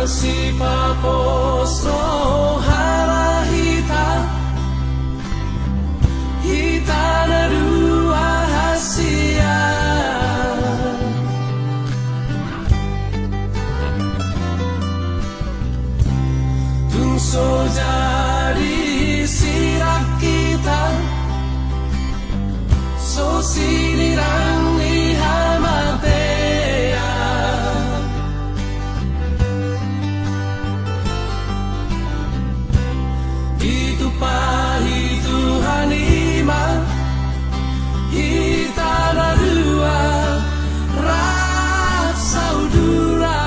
si paposo harahita hita na dua hasia tungso jadi sirak kita so sinirang ihamatea itu pahi Tuhan iman kita ada dua rasa udura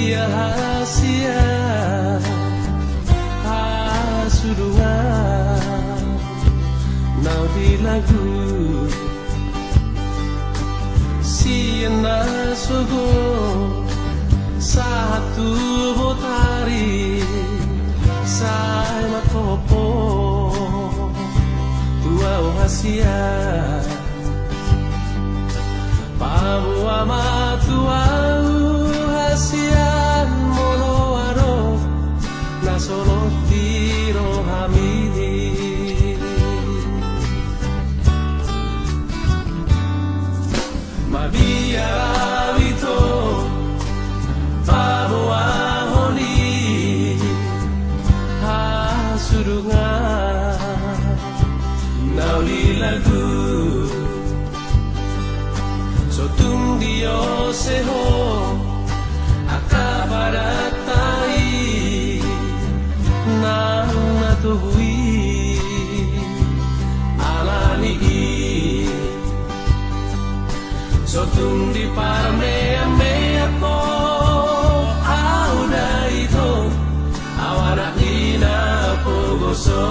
rahasia hasudungan nau di lagu siena sogo satu botari sai makopo tua rahasia pabu amatua hasian monoaro na solo tiro hamidi mabia vito pabo ahoni hasurungan nauli lagu sotung dio seho akabaratai nang natuhui alani sotung di parme ame ako auda ito awara ina pogoso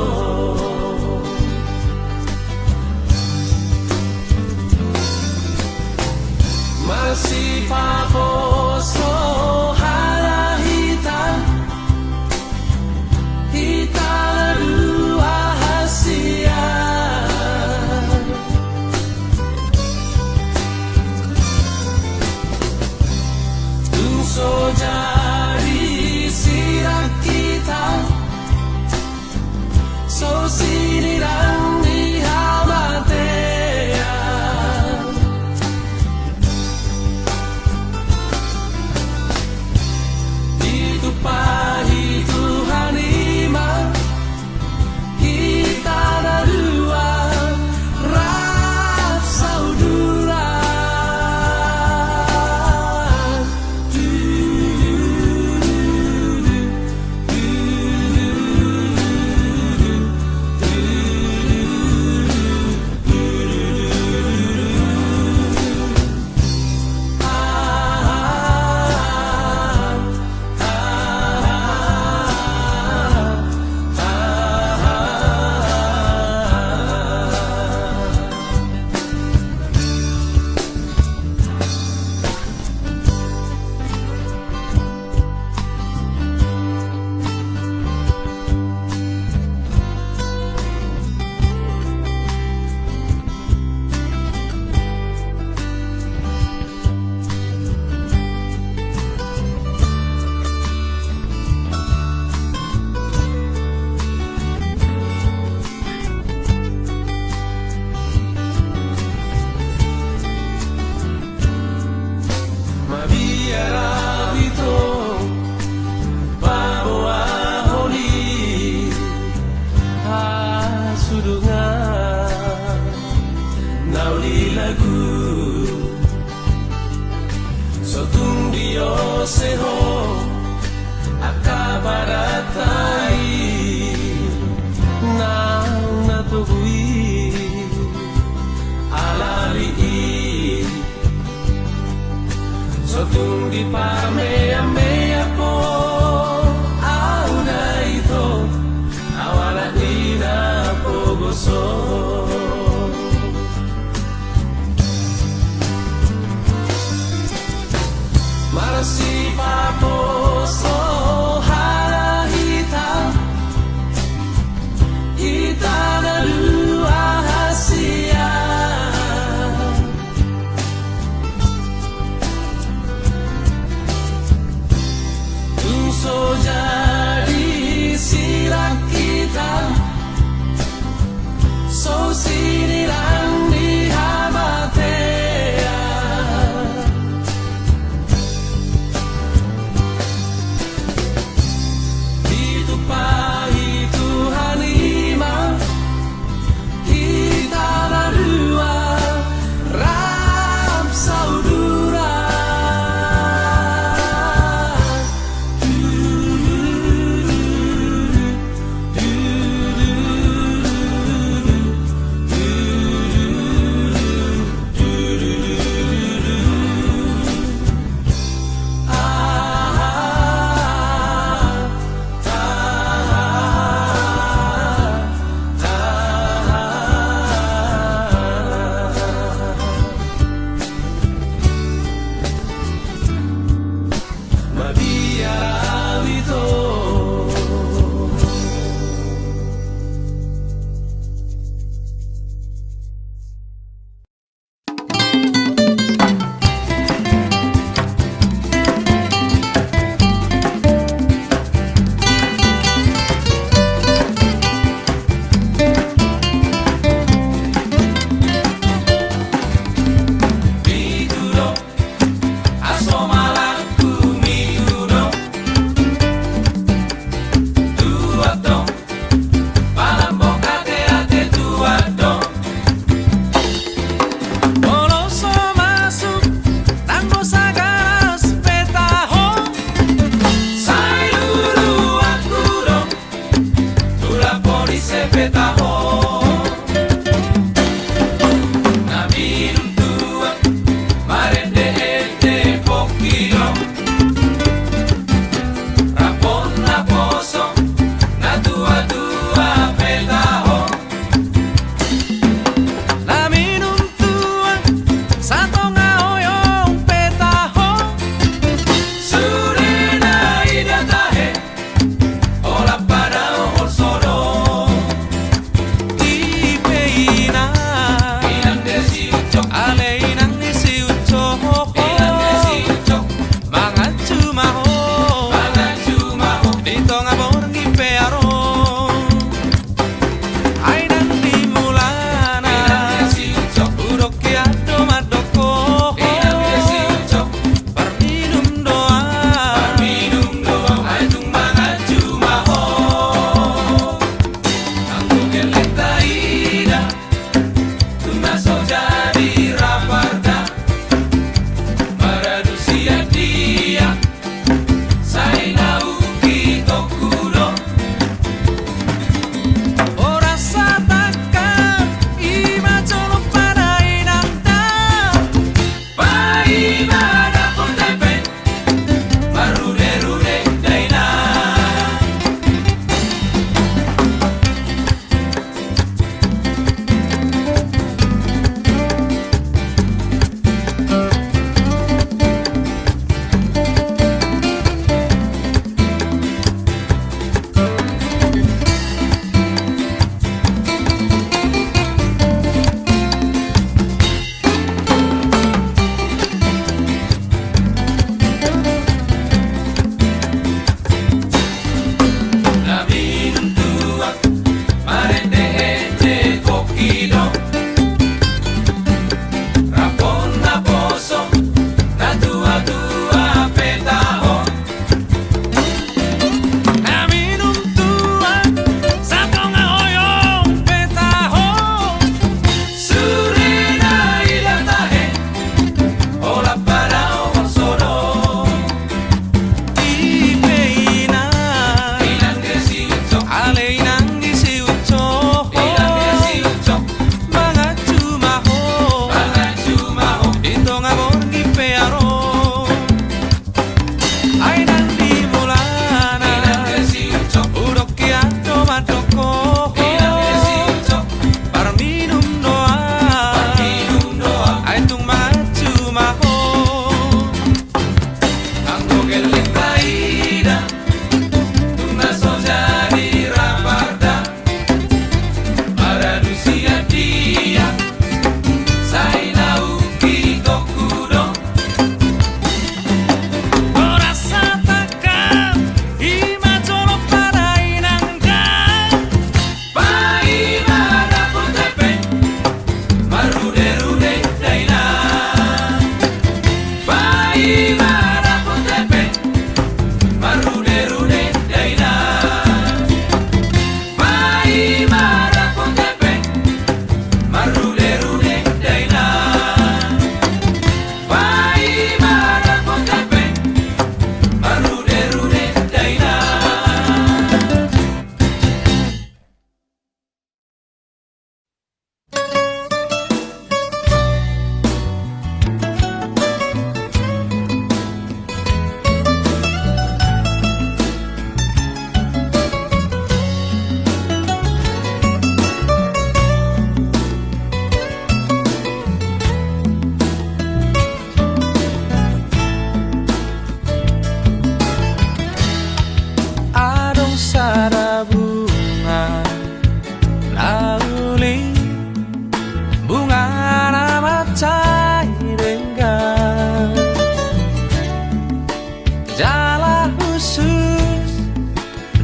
masih paposo harahita hita dua hasia tungso jadi sirak kita so sinirang ihamatea pahi Tuhan iman kita ada dua rasa udura seho akabaratai nang natuhui alari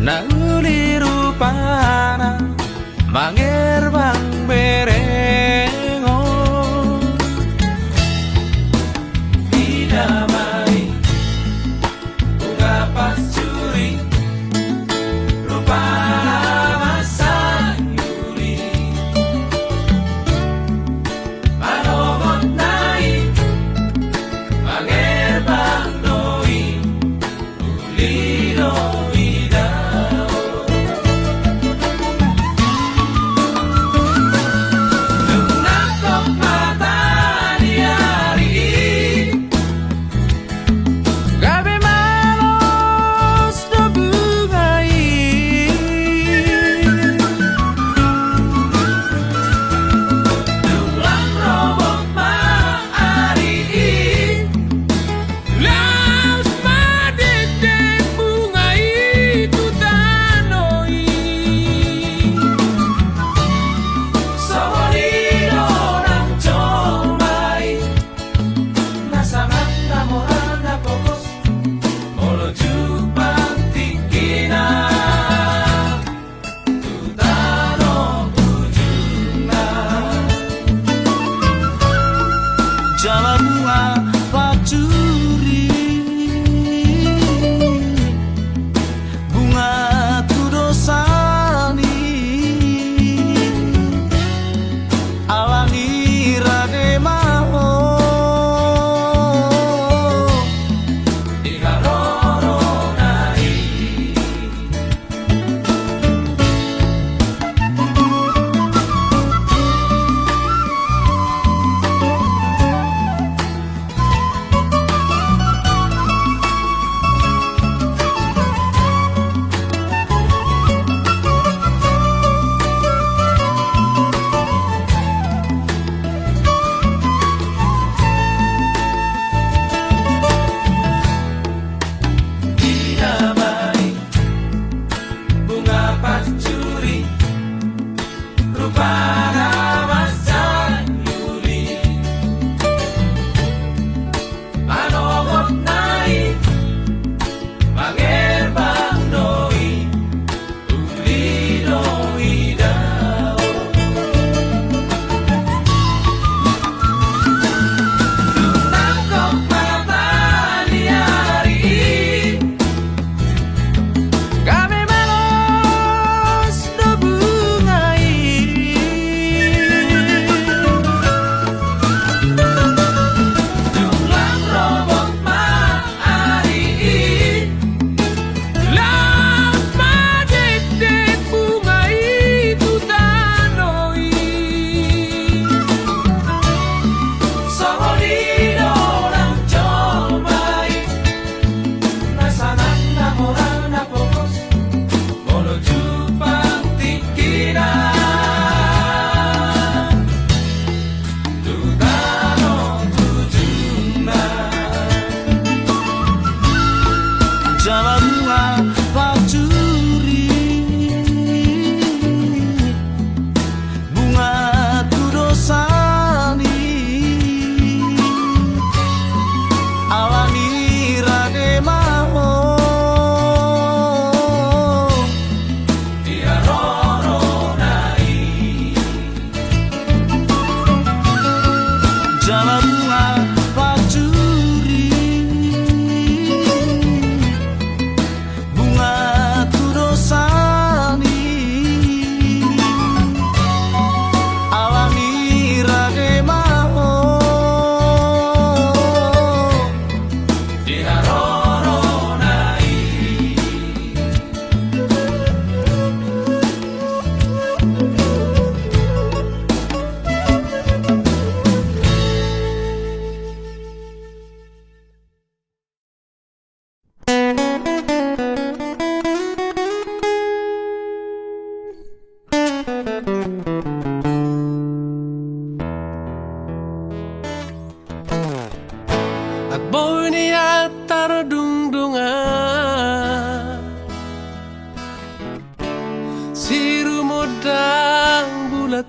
nauli rupana mangerbang berengo didamai bunga pascuri rupana masa yuli manogot nai mangerbang doi ulido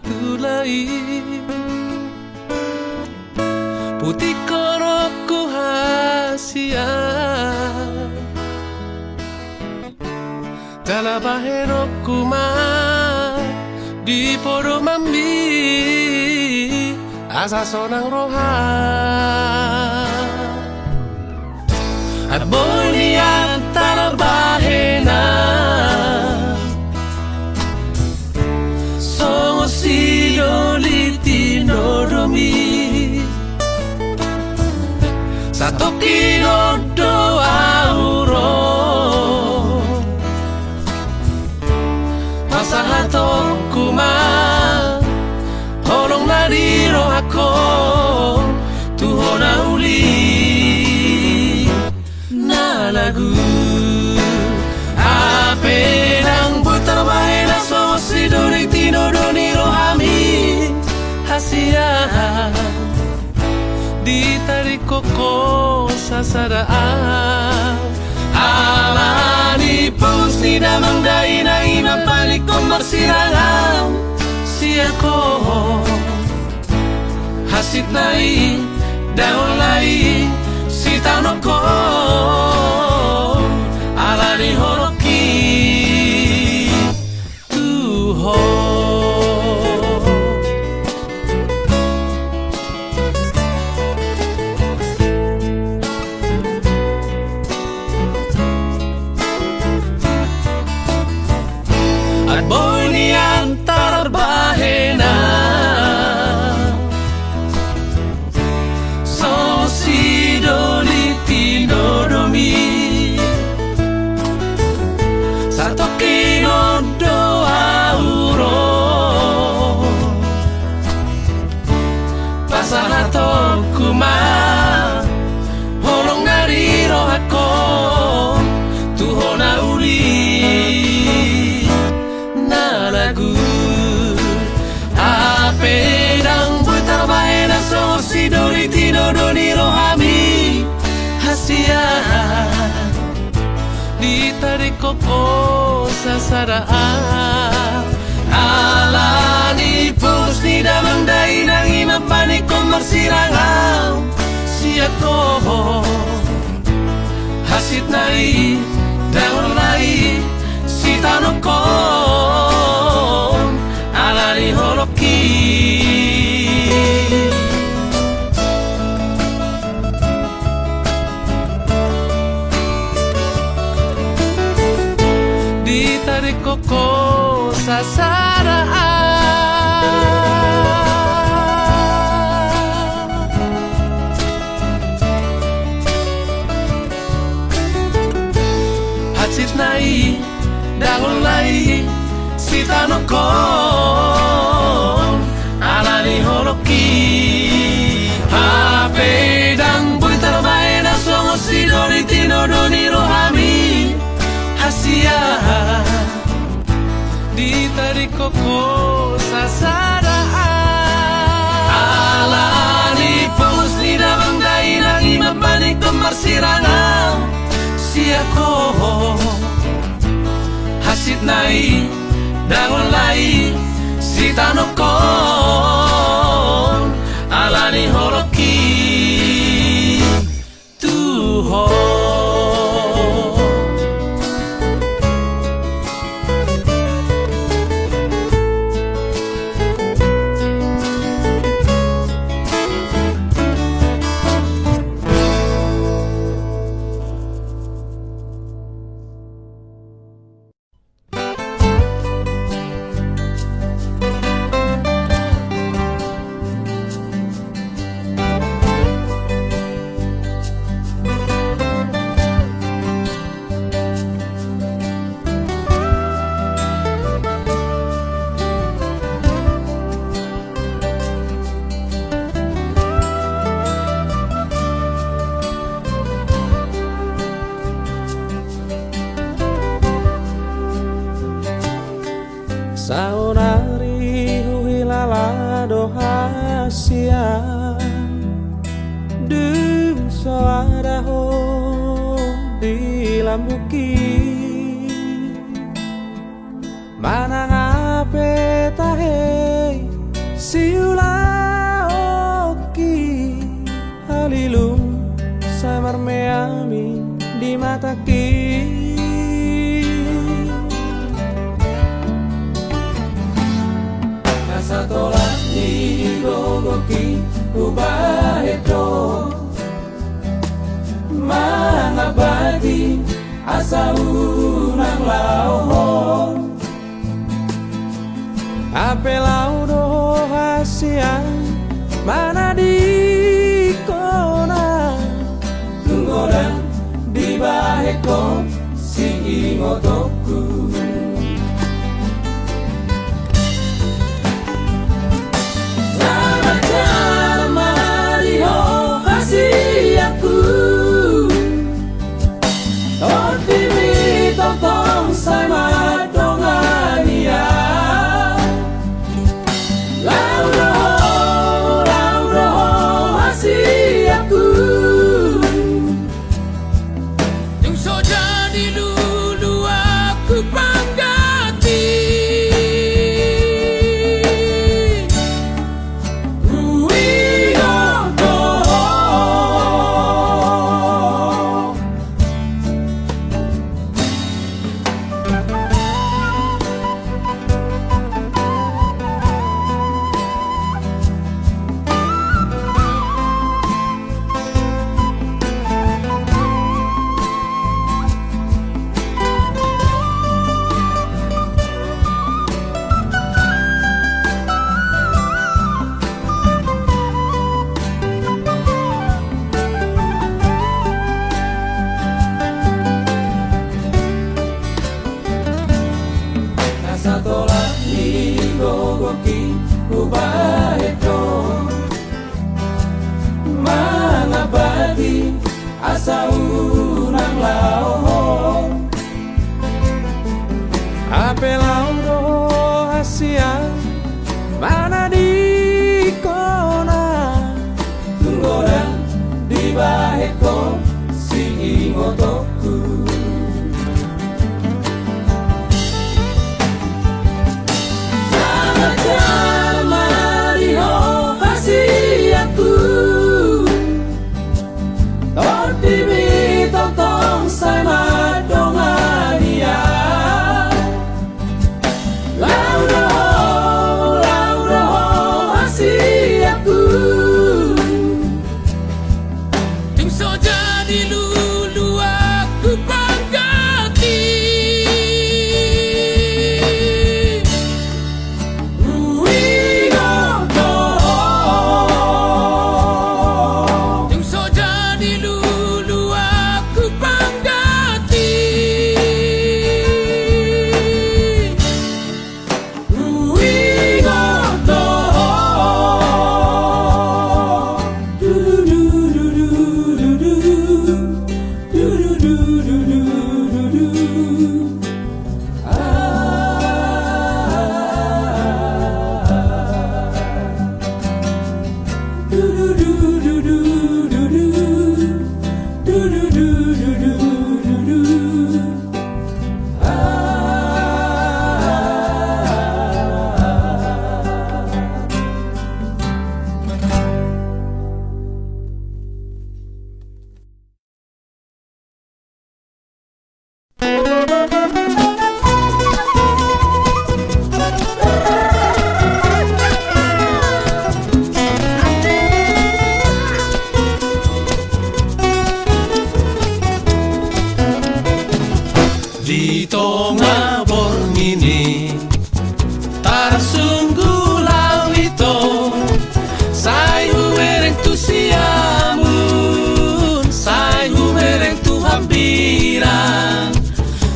tulai putih korokku hasia Kalabahero kuma di podo mambi asa sonang roha at boy ni antara bahena songo si dolitino domi satu kilo doa uro masahato kuma holong nariro ako tuhona uli na lagu apenang putar bahena so si dolitino doniro hami hasia ditarik koko sasadaan alani pus ni damang daina ina panik ko marsirangan siako hasit nai daon lai si tanok ko alani horoki tuho boy ni antar bahena so si dolitino domi satu kilo doa uro pasahato kuma holong nariro ako tuhona uli lagu apedang putar bahena so si dolitino doniro hami hasia ditarik koko sasadaan alani pus ni damang dainang ima panik ko marsirangan siako hasit nai daun lai si tanok ko alani holoki ditarik koko sasadaan hasit nai daun lai si tanok ko alani holoki apedang putar bahena songo si dolitino doniro hami hasia ditarik koko sasadaan alani pus ni damang dainang ima panik ko marsirangan siako hasit nai daun lai si tanok ko alani holoki tuho Saunari huilala doha sia Dum soadaho di lambuki Manang ape tahe siula oki Halilum samar meami di mataki ubaheto manabadi asa unang lauhon Apelau do hasian mana di kona tunggodan di baheko si ingotoku Selamat jalan mariho kasih aku Totimi totong sama dongania Lauroho kasih aku Yung soja di lulu aku panggati Nasa tolak ni gogoki ubaheto manabadi asa unang lauhon Apelau do hasian mana di kona tunggodan di baheko si ingotoku Selamat jalan mariho kasih aku Totimi totong sama dongania Lauroho kasih aku Yung soja di lulu aku panggati Yung soja di lulu aku panggati Di tengah borng ini tarsungguh lawito sayu mereng tu siamun sayu mereng tu hampiran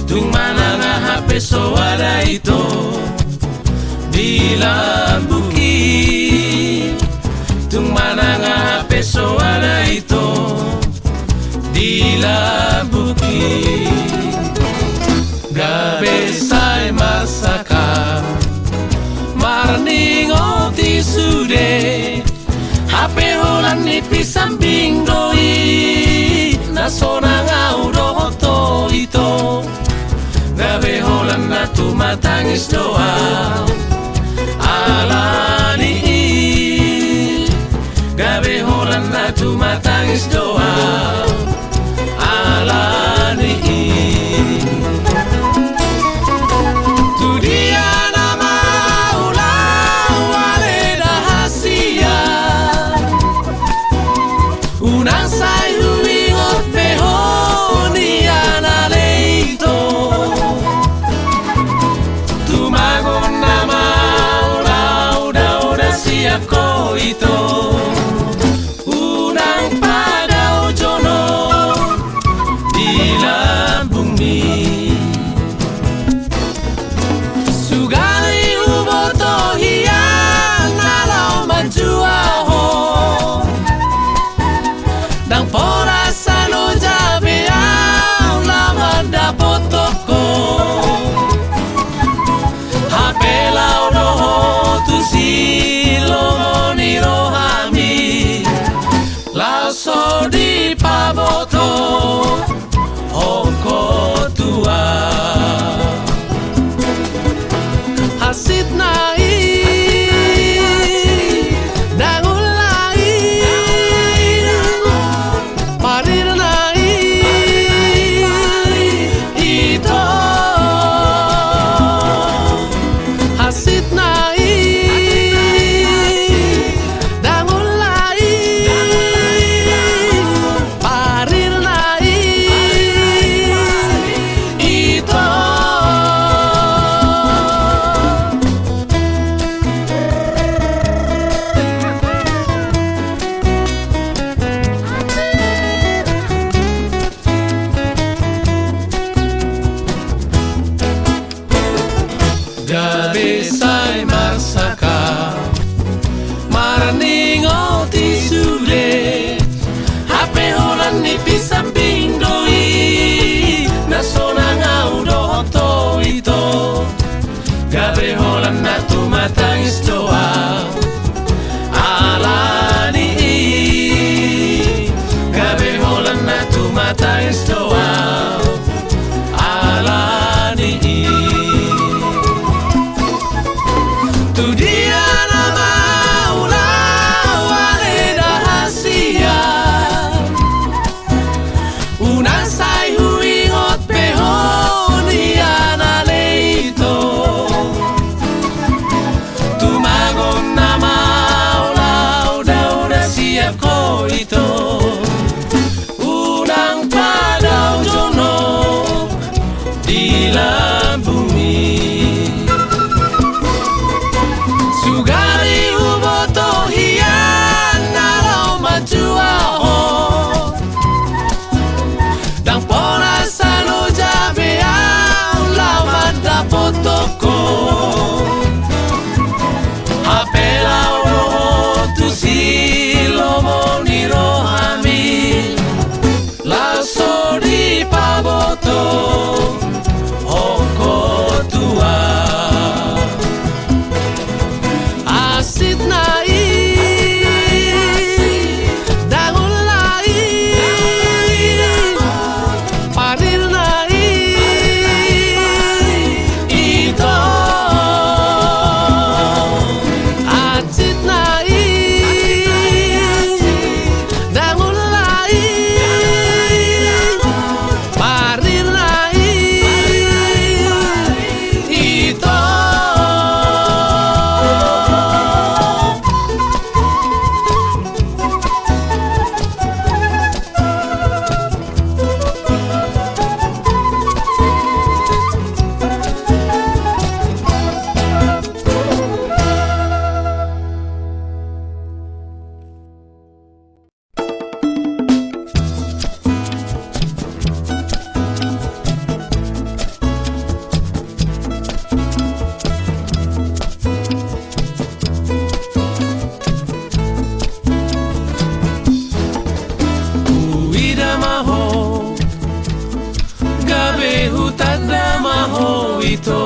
tung mana na hape so ada itu di lambuki tung mana na hape so ada itu di lambuki gabe sai masaka marningo ti sude hape holan ni pisambing doi nasona ngau dohoto ito gabe holan na tu matangis doa alani gabe holan na tu matangis doa alani siap ko ito. Unang padaw jono di lambung mi. Sugali uboto hiyang nalaw manjua ho. Dang pora sano jabe ang laman dapot ko. Hapelau doho tu silo moni rohami. Lau so di paboto hoko tua. Hasit nai dangulai parir nai ito. Hasit nai dangulai parir nai ito. Gabi say marsaka maraningo ti sulit. Hape holan ni pisamping doi nasona ngau doho ito. Gabi holan na tumatang istoa alani. Gabi holan na tumatang istoa alani. Tu dia nama ulawale dahasia. Una sai huingot pehoni analeito. Tumagon nama ulau dauda siap ko ito. Unang padaw jono di lambung mi. Sugali uboto hiyang nalaw manjua ho. Dang pora sano jabe ang laman dapot ko. Hapelau roho tu silo moni rohami. Laso di paboto hoko tua. Asit nai dangulai parir nai ito. Asit nai dangulai parir nai ito. Uida maho gabe hutada maho ito.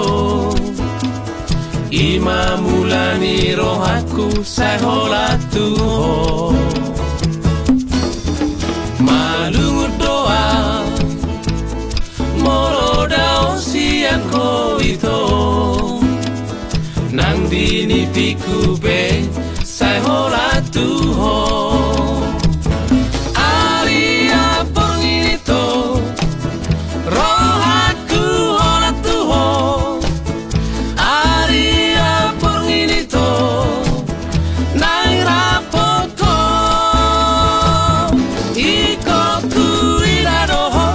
Ima mulani rohaku sai hola tuho. Malungut doa moro dao siang ko ito. Nang dini piku be sai hola tuho. Aria pengito rohaku hola tuho. Aria pengito nang rapoko. Iko ku ida roho.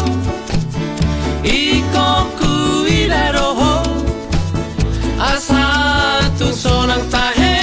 Iko ku ida roho. Asa tu sonang tahe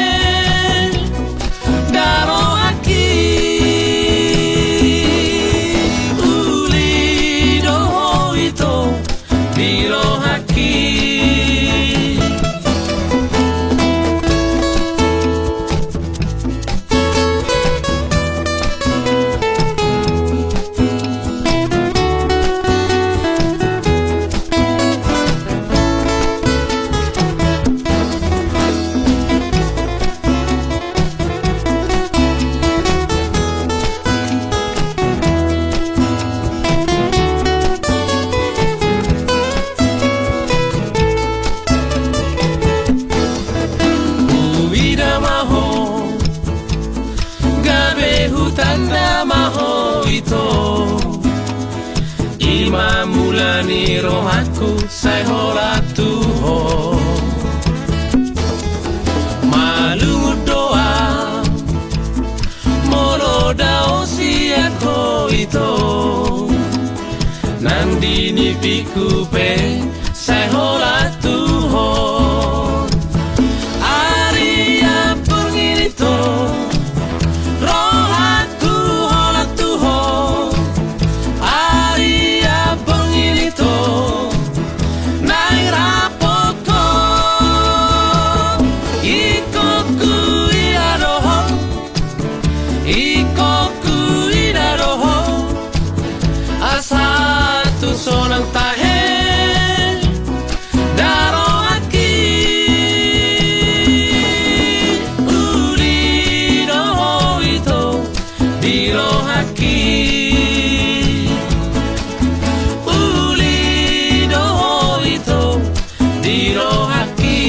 ni rohaku sai hola tuho malungu doa molo dao siako ito nandini pikupe sai hola tuho aria pengirito rohatu hola tuho aria pengirito nairapoko ikoku iraroho ikoku iraroho asatu sonang tahe daro aki uri roho ito diro haki uli roho ito diro haki.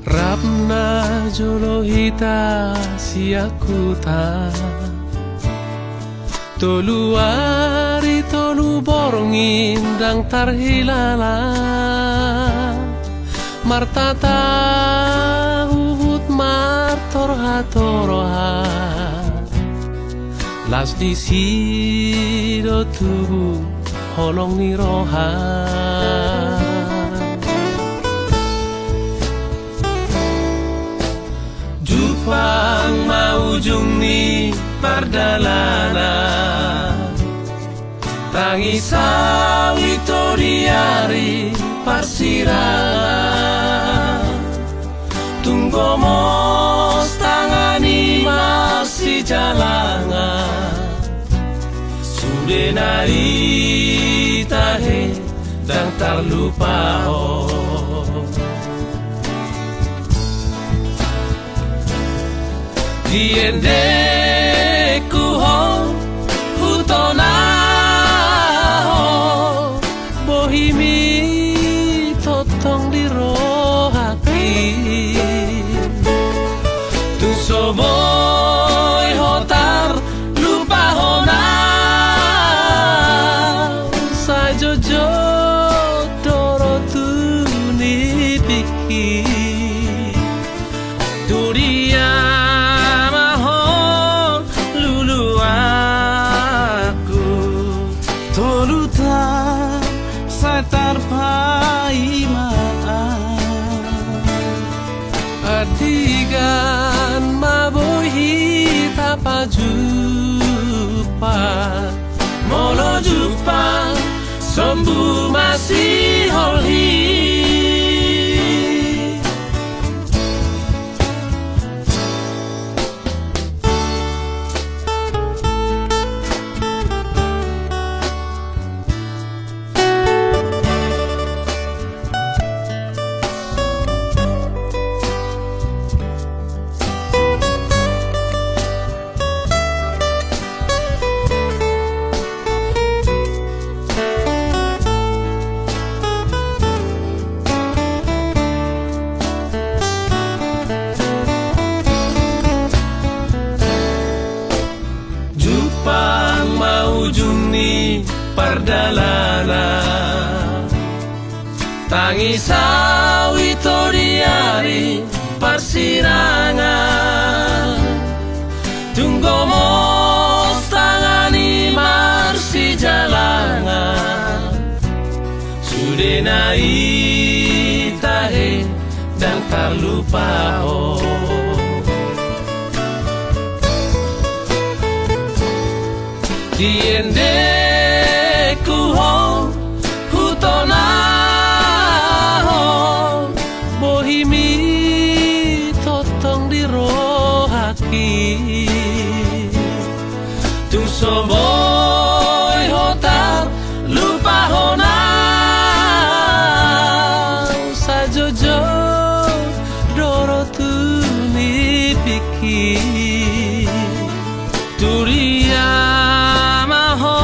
Rapna jolo hita siakuta tolu ari tolu borongin dang tarhilala martata uhut martor hatoroha las disido tubuh holong ni roha Jupang maujung ni pardalanan Tangisa witoriari parsirangan Tunggu mos tangani masih jalangan Sudah nari tahe dan terlupa Diende kuho hutona ho bohimi totong di rohaki tu soboy hotar lupa hona sa jojo doro tu ni piki duria Adigan mabohi tapa jupa Molo jupa sombu masih holhi Pardalanan Tangisa witoriari parsirangan Tunggu mos tangani marsi jalangan Sudah naik tahe dan terlupa Diende kuho hutona ho bohimi Soboy hotar lupa hona sa jojo doro tu ni piki turia maho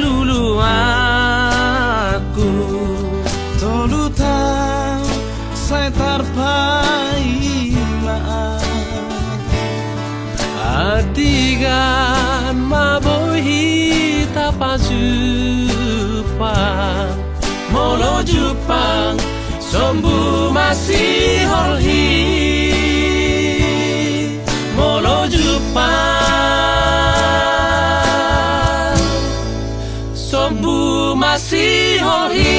lulu aku tolu tau sai tarpai Atigan mabohi tapajupang Molo Jupang sombu masih holhi Molo Jupang sombu masih holhi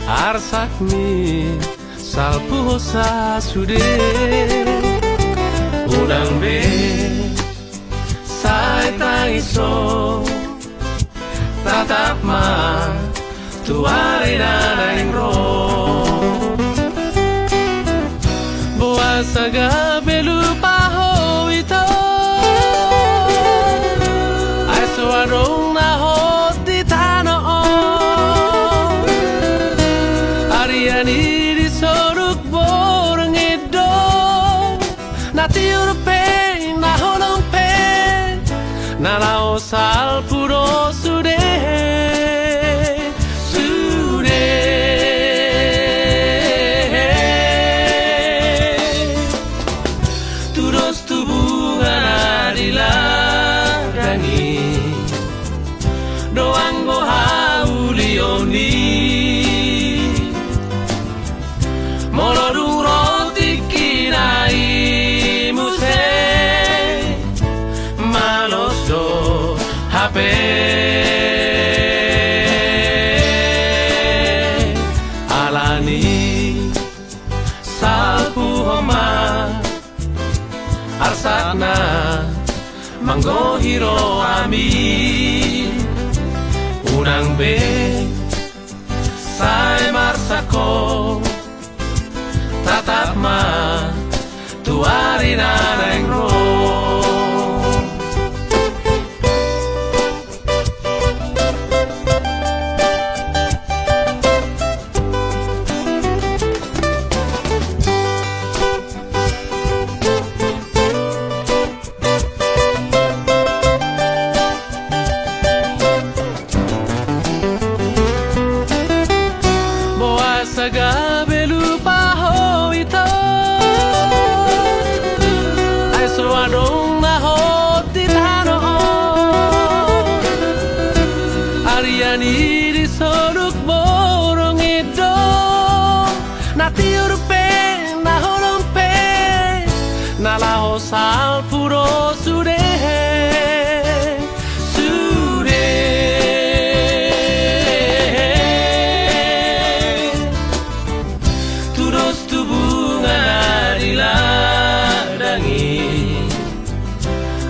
Arsakmi salpuhosa sude Udang be sai taiso tatap ma tuare danang ro Boa saga belu paho ito Aiso arong na hoti tano Ariani di soruk boreng edo Nati urupe na holong pe Na lao sal puro sude Sude Turos tubungan adiladangi Doang go haulioni Molodung roti kinai muse malos do HP alani sapu homa arsakna manggo hiro ami unang be sai marsako tatap ma tuari naneng ro Boa saga belu paho ito Aiso adong na hoti tano Ariani di soruk borong ito Nati urupe na holong pe Na laho sal puro sude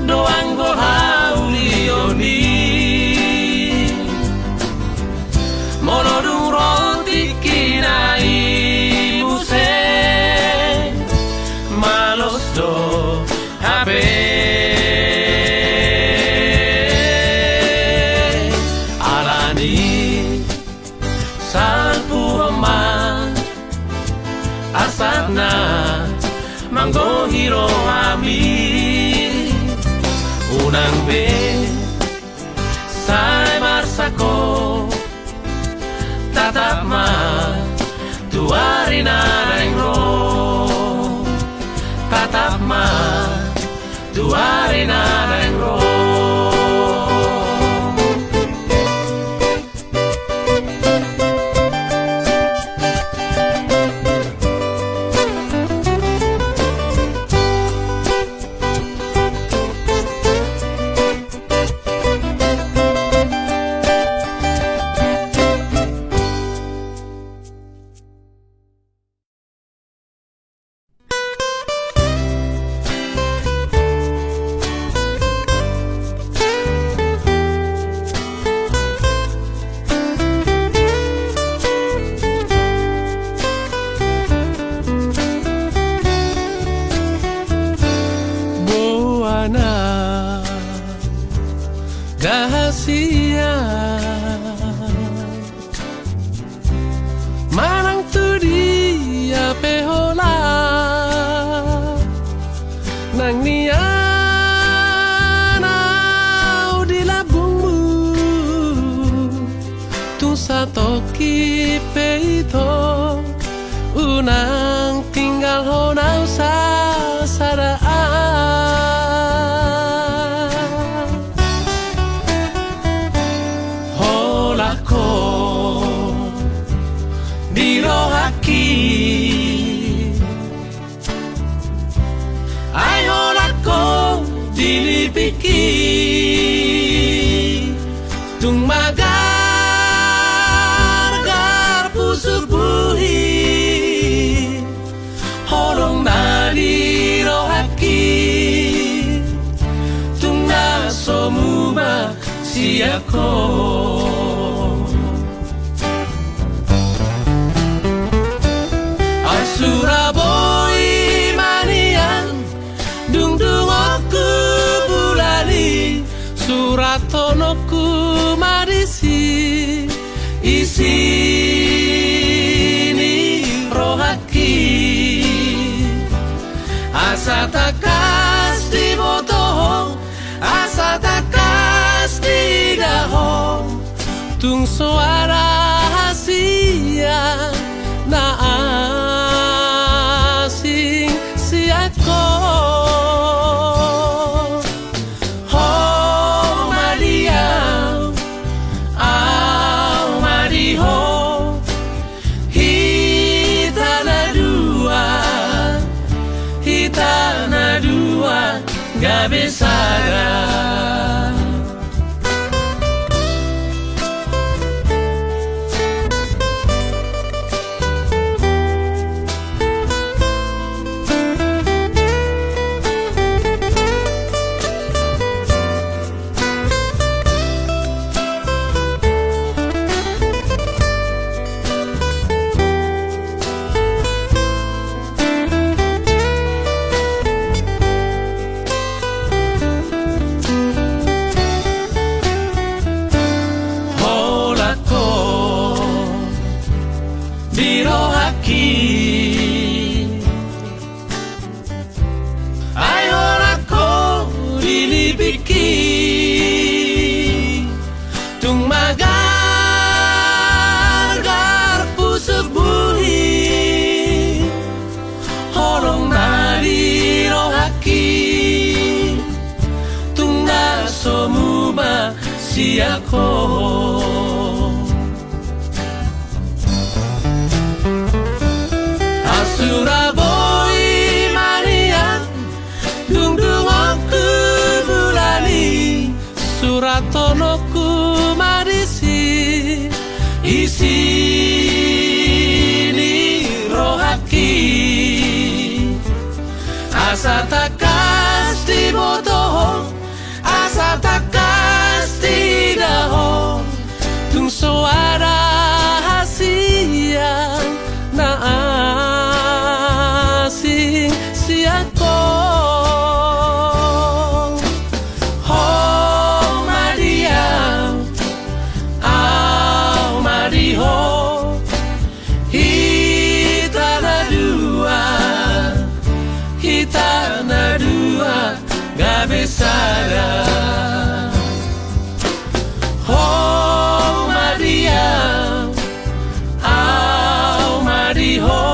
Doang go haulioni Molodung roti kinai muse malos do HP alani salpu homa asapna manggo hiro ami unang be sai marsako tatap ma tuari naneng ro tatap ma tuari naneng ro toki peito unang tinggal honau sadaan holako dirohaki ai holako dilipiki tung magar gar pusuk buhi holong nadi rohaki tung nasomuma siako Suraboi manian dung dung aku bulali suratonoku marisi isi ni rohaki asa takas di botoh asa takas di daho tung suara hasia na asing siako ho Maria au Mariho hitana dua gak besara tung magar gar pusuk buhi holong nadi rohaki tung nasomuma siako Suraboi Maria dung dung aku bulali suratonoku marisi isi ni rohaki asa takas di botoh asa takas di daho tung suara hasia na asing siako ho Maria au Mariho hitana dua gak besara ho Maria au Mariho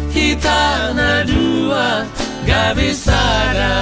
hitana dua gak besara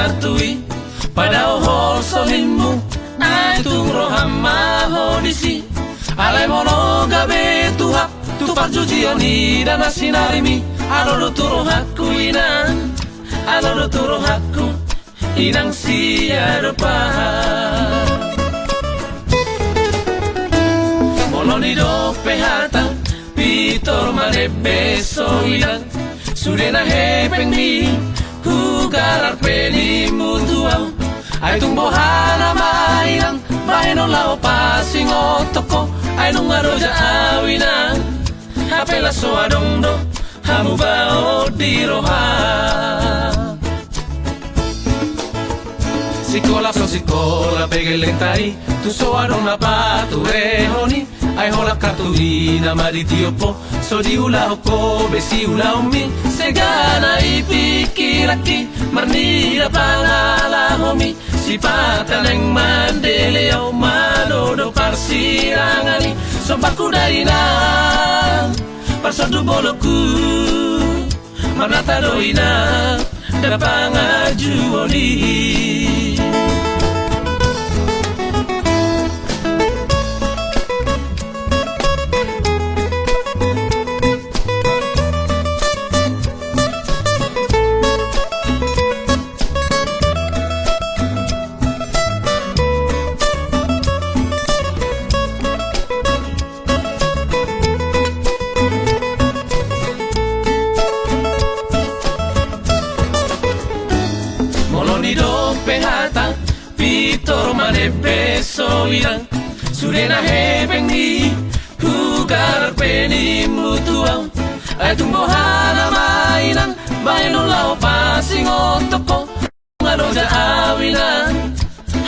katui pada ohol solimu ai tung rohama hodisi alai mono gabe tuhap tu parjujioni dan asinarimi aloro turo hakku inang aloro turo hakku inang siarupa moloni do pehata pitor mane beso inang surena hepeng mi hugarar peni mutuau ai tung bohana mainang baino lao pasing otoko ai nung aroja awinang hapela so adong do hamu bao di roha sikola so sikola pegelentai tu so adong na patu rehoni ai hola katui na maritiopo so di ula hoko besi ula umi segana ipikiraki marnira pangala homi sipatan yang mandele au malodo parsirangani sobaku dari na parsodu boloku manata doina dapangajuoni beso irang surena hepeng ni hugar peni mutuau ai tumbo hana mainang baino lao pasing otoko ngaroja awina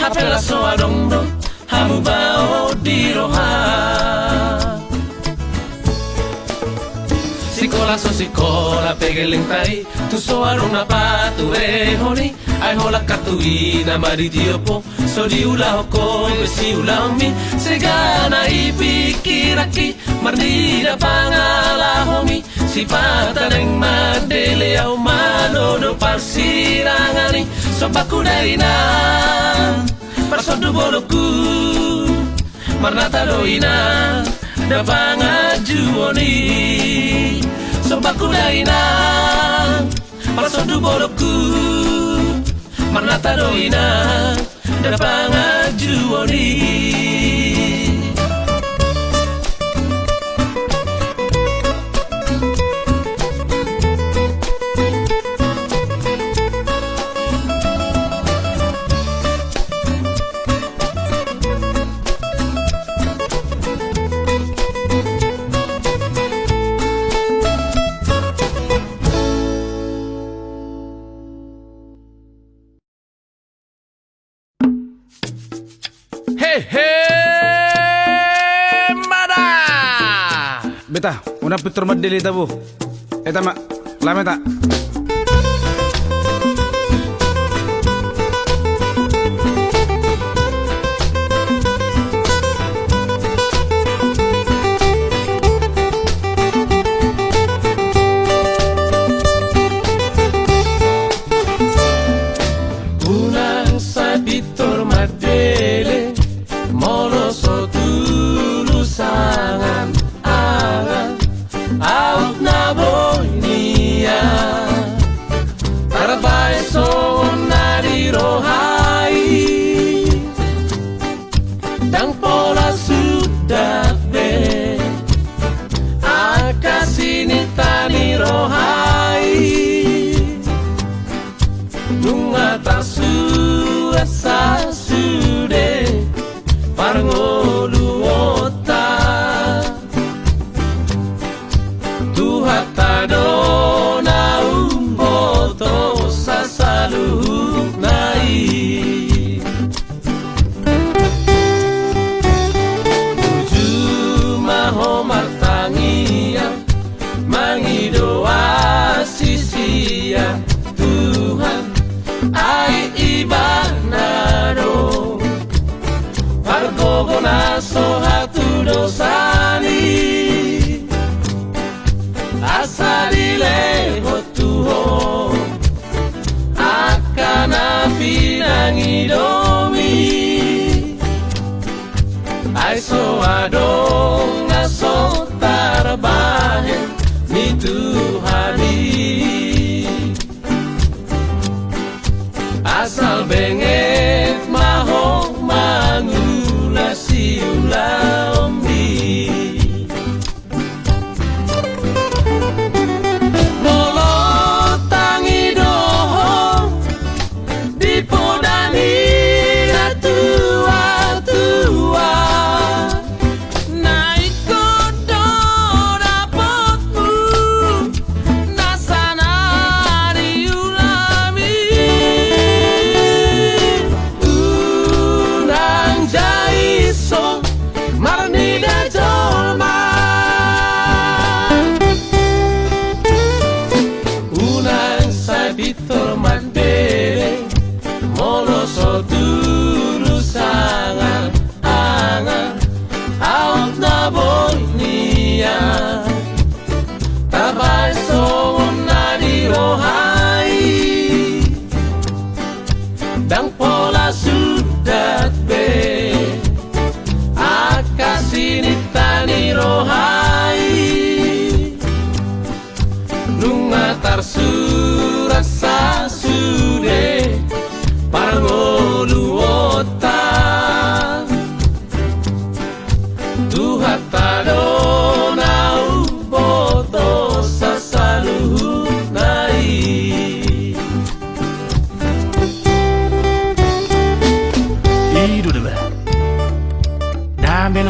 hapela so adong do hamu bao di roha sikola so sikola pegeleng tai tu so aruna patu rehoni ai hola katui na maritiopo so di ula hoko besi ula umi segana ipikiraki marnida pangala homi sipatan yang mandele au malodo parsirangani sobaku dari na parsodu boloku marnata doina dapangajuoni sobaku dari na parsodu boloku marnata doina dapangajuoni Beta, una pitor madeli tabu. Eta mak, lame tak? Unang sa pitor madeli mono so tulusangan out na boinia Tarabay so narirohai Dang pola sudah be Akasinita nirohai Nunga tasu asa sude Parngoluota Hatadona umboto sasaluk nai Tuju maho martangia Mangidoa sisia Tuhan ai ibanado Pargogona sohatu dosani Asalile hotuho Akana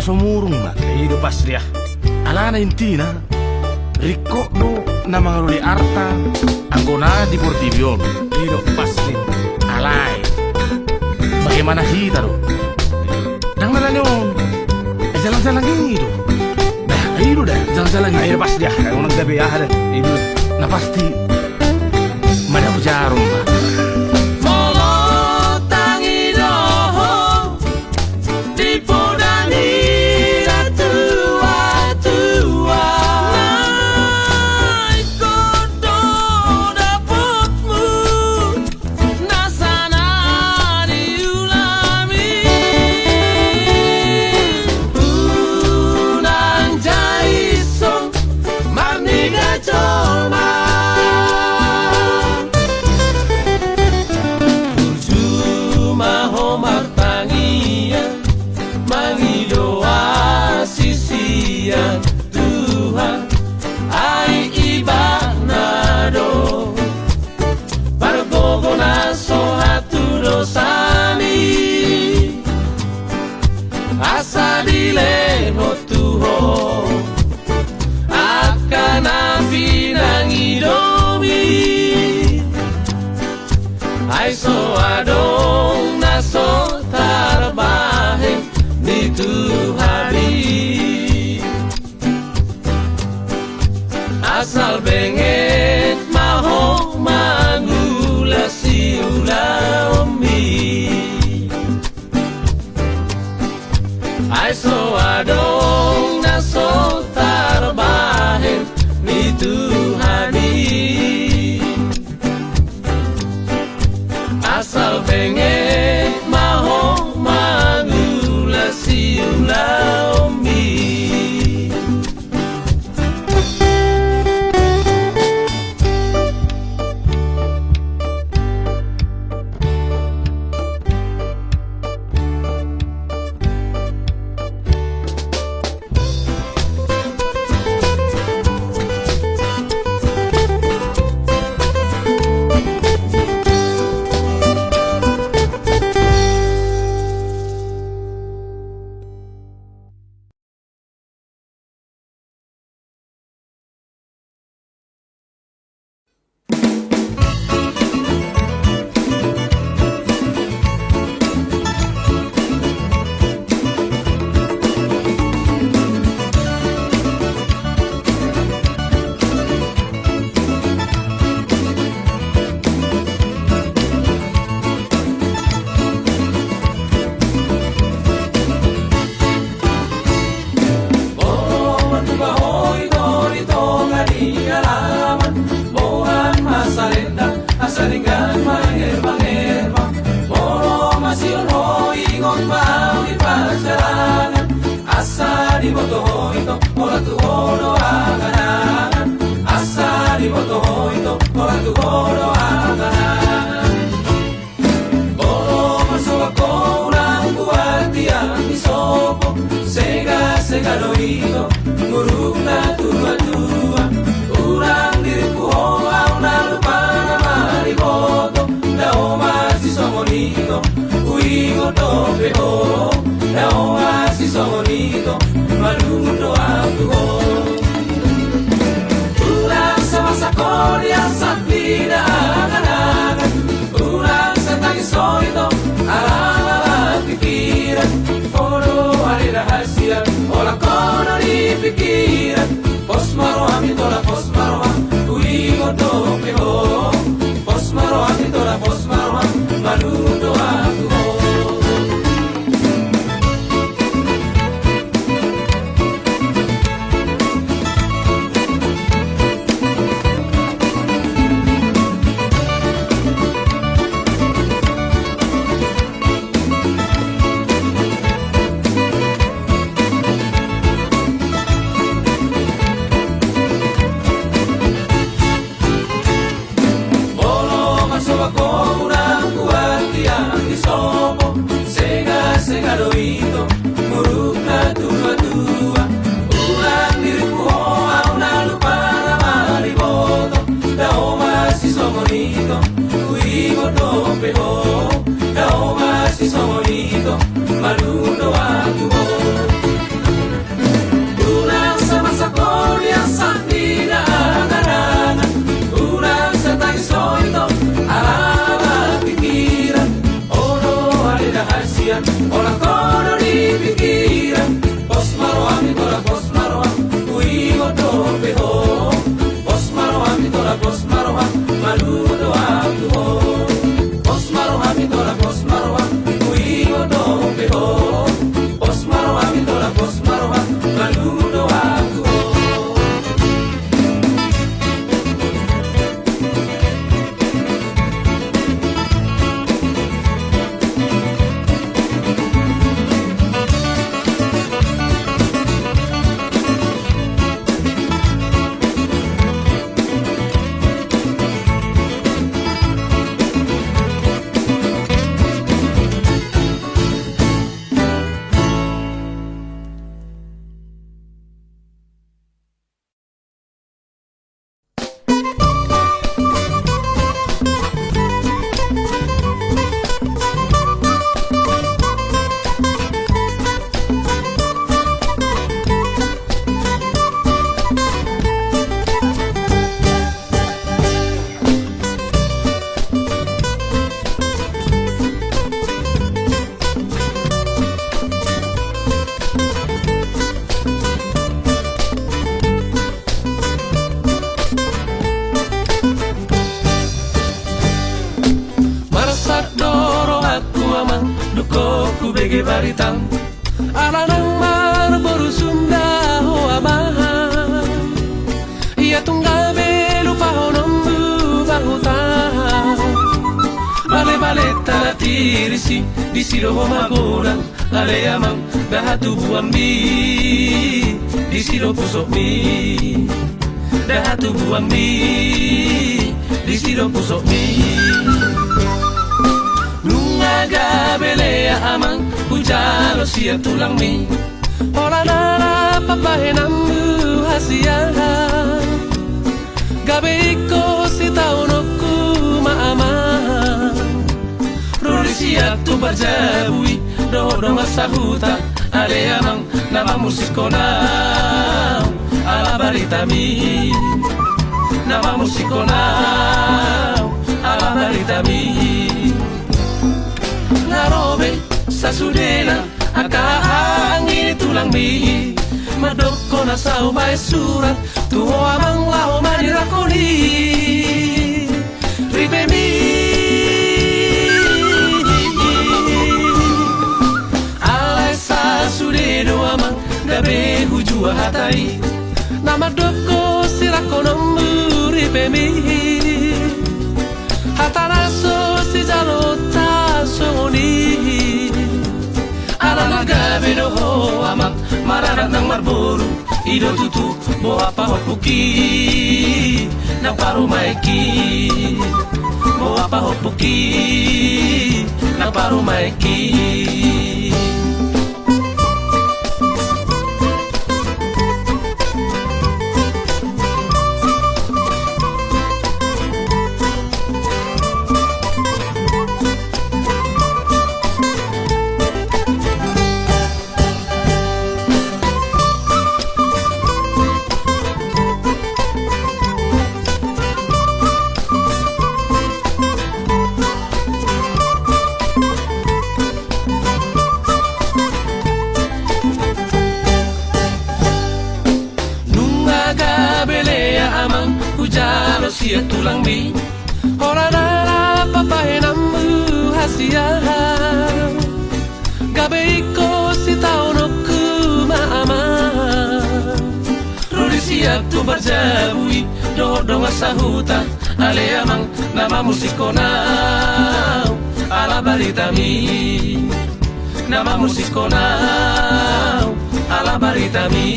somurung ba? Hidup pas dia. Ala na inti na. Riko do na mga ruli arta. Anggona di Portivion. Hidup pas nih. Alay. Bagaimana kita do? Nang nalanyon. Jalan-jalan gitu. Dah, ayo dah, jalan-jalan gitu. Hidup pas dia. Kayak orang gabi ada. Hidup. Nah pasti. Mana jarum ba? Ai so adong na so tarbahe di Tuhari asal benget maho mangula si ulaumi ai so adong na so tarbahe di Tuhari asal benget maho mangula si ulaumi bege baritang ala nang Marlboro Sunda ho amahan ia tunggal belu pahonom bahutan bale tala tirisi di silo magoran ale amang dahatu buambi di silo pusok mi dahatu buambi di silo pusok mi nungaga belea amang ujalo sia tulang mi ola nara papahenambu hasiahan gabe iko si taunoku maaman Rorisia tu barjabui dodo masahuta ale amang nama musikona ala baritami nama musikona ala baritami narobe sasudena akaangin tulang mi madoko na sa umay surat tuho amang lao manirakoni ribe mi alay sasudedo amang gabe hujua hatai na madoko sirakonombu ribe mi hataraso si jalota songoni ala gabe do ho amang mararat nang Marlboro ido tutu bo apa hopuki nang paru maiki bo apa hopuki nang paru maiki sia tulang mi ora nara papahenambu hasiahan gabe iko si taunoku maaman Rorisia tu barjabui dodo masahuta ale amang nama musikona ala baritami nama musikona ala baritami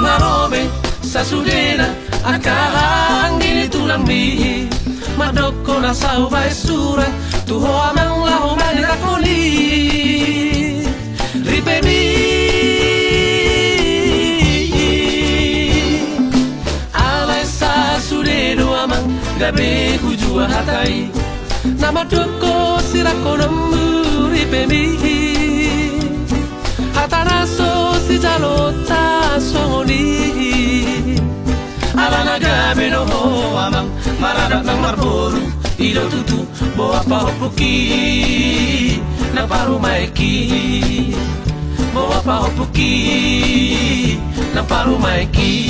narobe sasudena akaangin tulang mi madoko na sa ubay surat tuho amang laho manirakoni ripe mi alay sasudedo amang gabe hujua hatai na madoko sirakonombu ripe mi hatanaso si jalota songoni ala nagabe no ho amang maradat nang Marlboro ido tutu bo apa hopuki nang paru maiki bo apa hopuki nang paru maiki